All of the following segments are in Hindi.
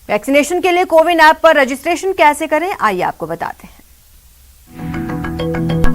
वैक्सीनेशन के लिए कोविन ऐप पर रजिस्ट्रेशन कैसे करें, आइए आपको बताते हैं।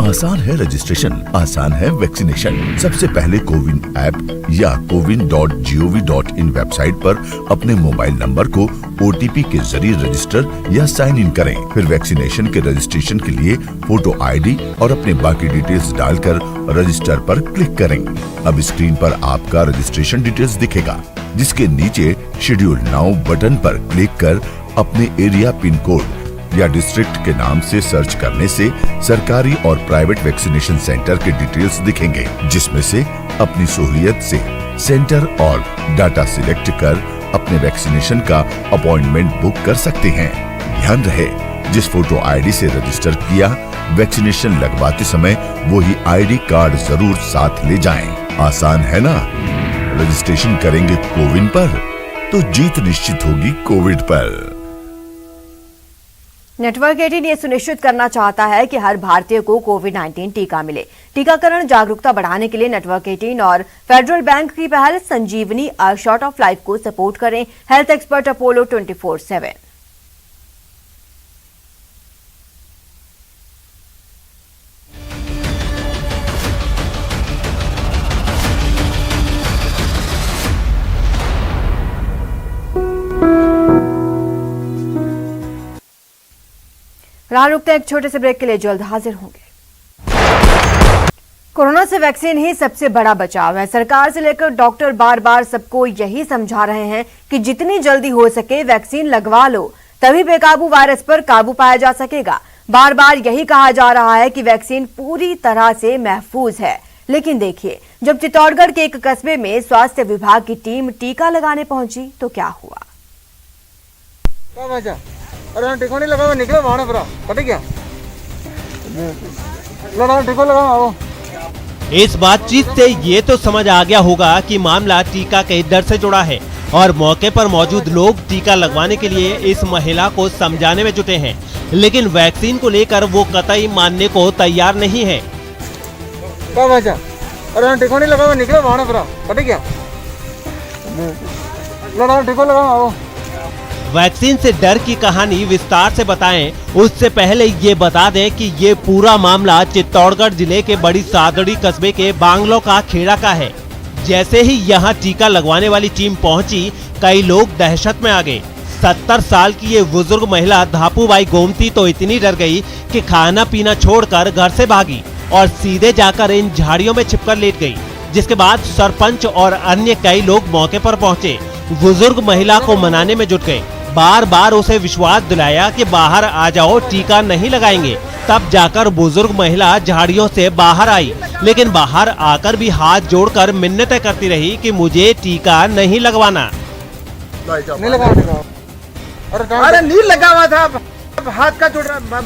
आसान है रजिस्ट्रेशन, आसान है वैक्सीनेशन। सबसे पहले कोविन ऐप या cowin.gov.in वेबसाइट पर अपने मोबाइल नंबर को OTP के जरिए रजिस्टर या साइन इन करें। फिर वैक्सीनेशन के रजिस्ट्रेशन के लिए फोटो ID और अपने बाकी डिटेल्स डालकर रजिस्टर पर क्लिक करें। अब स्क्रीन पर आपका रजिस्ट्रेशन डिटेल्स दिखेगा, जिसके नीचे शेड्यूल नाउ बटन पर क्लिक कर अपने एरिया पिन कोड या डिस्ट्रिक्ट के नाम से सर्च करने से सरकारी और प्राइवेट वैक्सीनेशन सेंटर के डिटेल्स दिखेंगे, जिसमें से अपनी सहूलियत से सेंटर और डाटा सिलेक्ट कर अपने वैक्सीनेशन का अपॉइंटमेंट बुक कर सकते हैं। ध्यान रहे, जिस फोटो ID से रजिस्टर किया, वैक्सीनेशन लगवाते समय वही ID कार्ड जरूर साथ ले जाएं। आसान है ना? रजिस्ट्रेशन करेंगे कोविन पर तो जीत निश्चित होगी कोविड पर। नेटवर्क 18 ये सुनिश्चित करना चाहता है कि हर भारतीय को कोविड-19 टीका मिले। टीकाकरण जागरूकता बढ़ाने के लिए नेटवर्क 18 और फेडरल बैंक की पहल संजीवनी शॉर्ट ऑफ लाइफ को सपोर्ट करें। Health expert Apollo 24/7। रुकते हैं एक छोटे से ब्रेक के लिए, जल्द हाजिर होंगे। कोरोना से वैक्सीन ही सबसे बड़ा बचाव है। सरकार से लेकर डॉक्टर बार बार सबको यही समझा रहे हैं कि जितनी जल्दी हो सके वैक्सीन लगवा लो, तभी बेकाबू वायरस पर काबू पाया जा सकेगा। बार बार यही कहा जा रहा है कि वैक्सीन पूरी तरह से महफूज है, लेकिन देखिए, जब चित्तौड़गढ़ के एक कस्बे में स्वास्थ्य विभाग की टीम टीका लगाने पहुंची तो क्या हुआ। अरे टीका नहीं लगा, निकले वहां पर पता क्या लगा टीका लगाओ। इस बातचीत से ये तो समझ आ गया होगा कि मामला टीका के डर से जुड़ा है और मौके पर मौजूद लोग टीका लगवाने के लिए इस महिला को समझाने में जुटे हैं, लेकिन वैक्सीन को लेकर वो कतई मानने को तैयार नहीं है। अरे टीका नहीं लगा, निकले वहां पर पता क्या लगा टीका लगाओ। वैक्सीन से डर की कहानी विस्तार से बताएं, उससे पहले ये बता दें कि ये पूरा मामला चित्तौड़गढ़ जिले के बड़ी सादड़ी कस्बे के बांग्लो का खेड़ा का है। जैसे ही यहाँ टीका लगवाने वाली टीम पहुंची, कई लोग दहशत में आ गए। 70 साल की ये बुजुर्ग महिला धापूबाई गोमती तो इतनी डर गई कि खाना पीना छोड़कर घर से भागी और सीधे जाकर इन झाड़ियों में छिपकर लेट गई। जिसके बाद सरपंच और अन्य कई लोग मौके पर पहुंचे, बुजुर्ग महिला को मनाने में जुट गए। बार बार उसे विश्वास दिलाया कि बाहर आ जाओ, टीका नहीं लगाएंगे। तब जाकर बुजुर्ग महिला झाड़ियों से बाहर आई, लेकिन बाहर आकर भी हाथ जोड़कर मिन्नतें करती रही कि मुझे टीका नहीं लगवाना। नहीं लगा, अरे नहीं लगा हुआ था, हाथ का जोड़ रहा।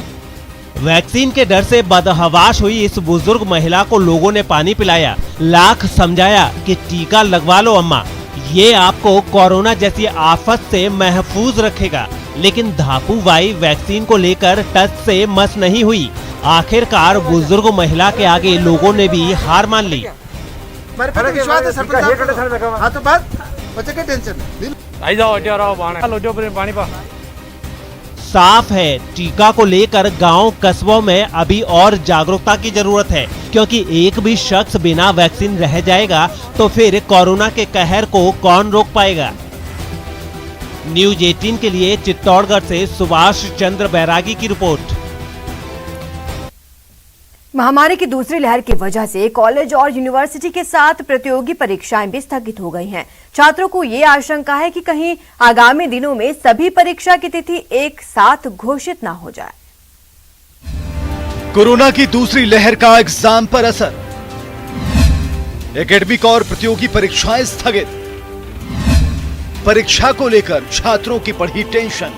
वैक्सीन के डर से बदहवाश हुई इस बुजुर्ग महिला को लोगों ने पानी पिलाया, लाख समझाया कि टीका लगवा लो अम्मा, ये आपको कोरोना जैसी आफत से महफूज रखेगा। लेकिन धापूबाई वैक्सीन को लेकर टच से मस नहीं हुई। आखिरकार बुजुर्ग महिला के आगे लोगों ने भी हार मान ली। साफ है, टीका को लेकर गांव कस्बों में अभी और जागरूकता की जरूरत है, क्योंकि एक भी शख्स बिना वैक्सीन रह जाएगा तो फिर कोरोना के कहर को कौन रोक पाएगा। न्यूज 18 के लिए चित्तौड़गढ़ से सुभाष चंद्र बैरागी की रिपोर्ट। महामारी की दूसरी लहर की वजह से कॉलेज और यूनिवर्सिटी के साथ प्रतियोगी परीक्षाएं भी स्थगित हो गई हैं। छात्रों को ये आशंका है कि कहीं आगामी दिनों में सभी परीक्षा की तिथि एक साथ घोषित न हो जाए। कोरोना की दूसरी लहर का एग्जाम पर असर, एकेडमिक और प्रतियोगी परीक्षाएं स्थगित। परीक्षा को लेकर छात्रों की बढ़ी टेंशन।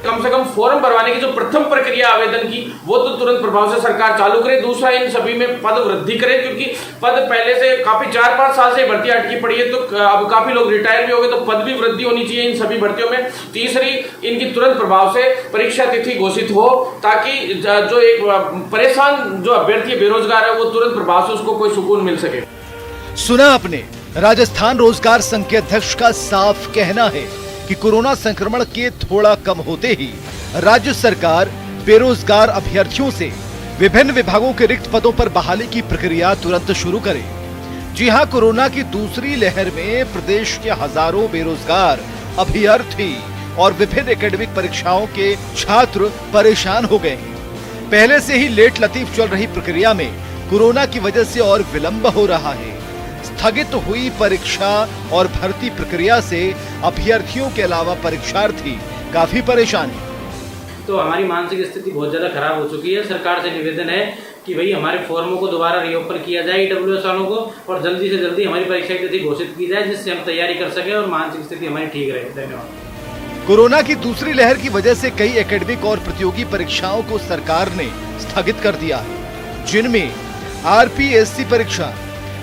कम से कम फॉर्म भरवाने की जो प्रथम प्रक्रिया आवेदन की, वो तो तुरंत प्रभाव से सरकार चालू करे। दूसरा, इन सभी में पद वृद्धि करे, क्योंकि पद पहले से काफी 4-5 साल से भर्ती अटकी पड़ी है, तो अब काफी लोग रिटायर भी हो गए, तो पद भी वृद्धि होनी चाहिए इन सभी भर्तियों में। तीसरी, इनकी तुरंत प्रभाव से परीक्षा तिथि घोषित हो, ताकि जो एक परेशान जो अभ्यर्थी बेरोजगार है, वो तुरंत प्रभाव से उसको कोई सुकून मिल सके। सुना आपने, राजस्थान रोजगार संघ के अध्यक्ष का साफ कहना है कि कि कोरोना संक्रमण के थोड़ा कम होते ही राज्य सरकार बेरोजगार अभ्यर्थियों से विभिन्न विभागों के रिक्त पदों पर बहाली की प्रक्रिया तुरंत शुरू करे। जी हां, कोरोना की दूसरी लहर में प्रदेश के हजारों बेरोजगार अभ्यर्थी और विभिन्न एकेडमिक परीक्षाओं के छात्र परेशान हो गए हैं। पहले से ही लेट लतीफ चल रही प्रक्रिया में कोरोना की वजह से और विलंब हो रहा है। स्थगित हुई परीक्षा और भर्ती प्रक्रिया से अभ्यर्थियों के अलावा परीक्षार्थी काफी परेशान हैं। तो हमारी मानसिक स्थिति बहुत ज़्यादा खराब हो चुकी है। सरकार से निवेदन है कि भाई हमारे फॉर्मों को दोबारा रीओपन किया जाए ईडब्ल्यूएस वालों को, और जल्दी से जल्दी हमारी परीक्षा की तिथि घोषित की जाए, जिससे हम तैयारी कर सकें और मानसिक स्थिति हमारी ठीक रहे। धन्यवाद। कोरोना की दूसरी लहर की वजह से कई एकेडमिक और प्रतियोगी परीक्षाओं को सरकार ने स्थगित कर दिया है, जिनमें आरपीएससी परीक्षा,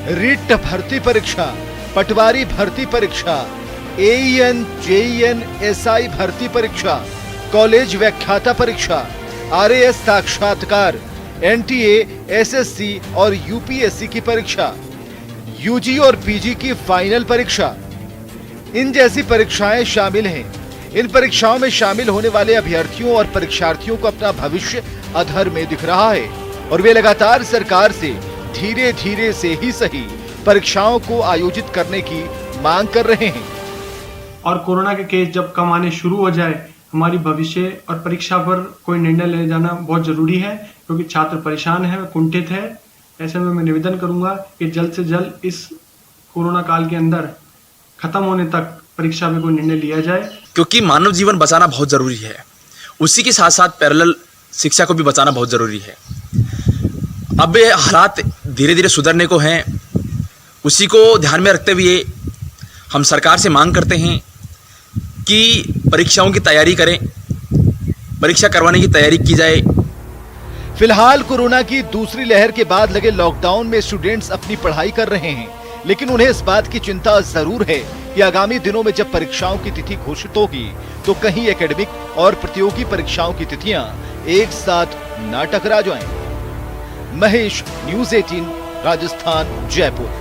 रीट भर्ती परीक्षा, पटवारी भर्ती परीक्षा, एईएन, जेईएन, एसआई भर्ती परीक्षा, कॉलेज व्याख्याता परीक्षा, आरएएस साक्षात्कार, एनटीए, एसएससी और यूपीएससी की परीक्षा, यूजी और पीजी की फाइनल परीक्षा, इन जैसी परीक्षाएं शामिल हैं। इन परीक्षाओं में शामिल होने वाले अभ्यर्थियों और परीक्षार्थियों को अपना भविष्य अधर में दिख रहा है और वे लगातार सरकार से धीरे धीरे से ही सही परीक्षाओं को आयोजित करने की मांग कर रहे हैं। और कोरोना के केस जब कम आने शुरू हो जाए, हमारी भविष्य और परीक्षा पर कोई निर्णय ले जाना बहुत जरूरी है, क्योंकि छात्र परेशान है, कुंठित है। ऐसे में मैं निवेदन करूंगा कि जल्द से जल्द इस कोरोना काल के अंदर खत्म होने तक परीक्षा में कोई निर्णय लिया जाए, क्योंकि मानव जीवन बचाना बहुत जरूरी है। उसी के साथ साथ पैरेलल शिक्षा को भी बचाना बहुत जरूरी है। अब हालात धीरे धीरे सुधरने को हैं, उसी को ध्यान में रखते हुए हम सरकार से मांग करते हैं कि परीक्षाओं की तैयारी करें, परीक्षा करवाने की तैयारी की जाए। फिलहाल कोरोना की दूसरी लहर के बाद लगे लॉकडाउन में स्टूडेंट्स अपनी पढ़ाई कर रहे हैं, लेकिन उन्हें इस बात की चिंता जरूर है कि आगामी दिनों में जब परीक्षाओं की तिथि घोषित होगी तो कहीं एकेडमिक और प्रतियोगी परीक्षाओं की तिथियां एक साथ न टकरा जाएं। महेश, न्यूज़ 18, राजस्थान, जयपुर।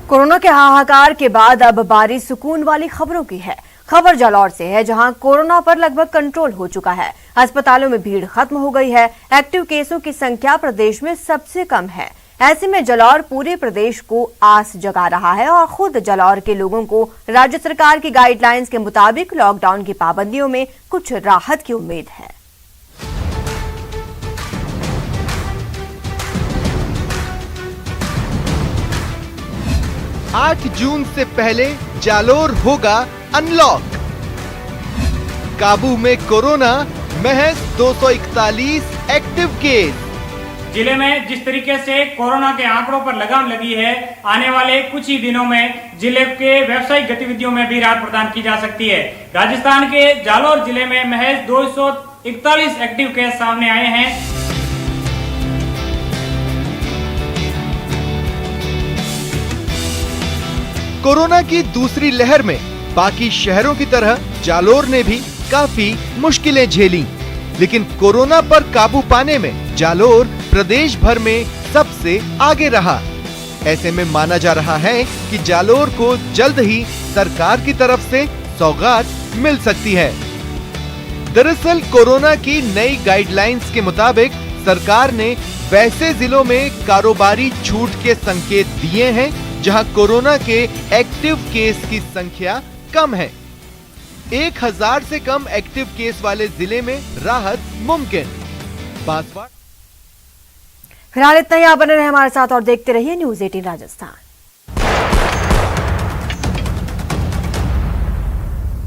कोरोना के हाहाकार के बाद अब बारी सुकून वाली खबरों की है। खबर जालौर से है, जहां कोरोना पर लगभग कंट्रोल हो चुका है। अस्पतालों में भीड़ खत्म हो गई है। एक्टिव केसों की संख्या प्रदेश में सबसे कम है। ऐसे में जालौर पूरे प्रदेश को आस जगा रहा है और खुद जालौर के लोगों को राज्य सरकार की गाइडलाइंस के मुताबिक लॉकडाउन की पाबंदियों में कुछ राहत की उम्मीद है। 8 जून से पहले जालोर होगा अनलॉक। काबू में कोरोना, महज 241 एक्टिव केस। जिले में जिस तरीके से कोरोना के आंकड़ों पर लगाम लगी है, आने वाले कुछ ही दिनों में जिले के व्यावसायिक गतिविधियों में भी राहत प्रदान की जा सकती है। राजस्थान के जालोर जिले में महज 241 एक्टिव केस सामने आए हैं। कोरोना की दूसरी लहर में बाकी शहरों की तरह जालोर ने भी काफी मुश्किलें झेली, लेकिन कोरोना पर काबू पाने में जालोर प्रदेश भर में सबसे आगे रहा। ऐसे में माना जा रहा है कि जालोर को जल्द ही सरकार की तरफ से सौगात मिल सकती है। दरअसल कोरोना की नई गाइडलाइंस के मुताबिक सरकार ने वैसे जिलों में कारोबारी छूट के संकेत दिए हैं जहां कोरोना के एक्टिव केस की संख्या कम है। 1000 से कम एक्टिव केस वाले जिले में राहत मुमकिन। फिलहाल इतना ही। आप बने रहे हमारे साथ और देखते रहिए न्यूज़ 18 राजस्थान।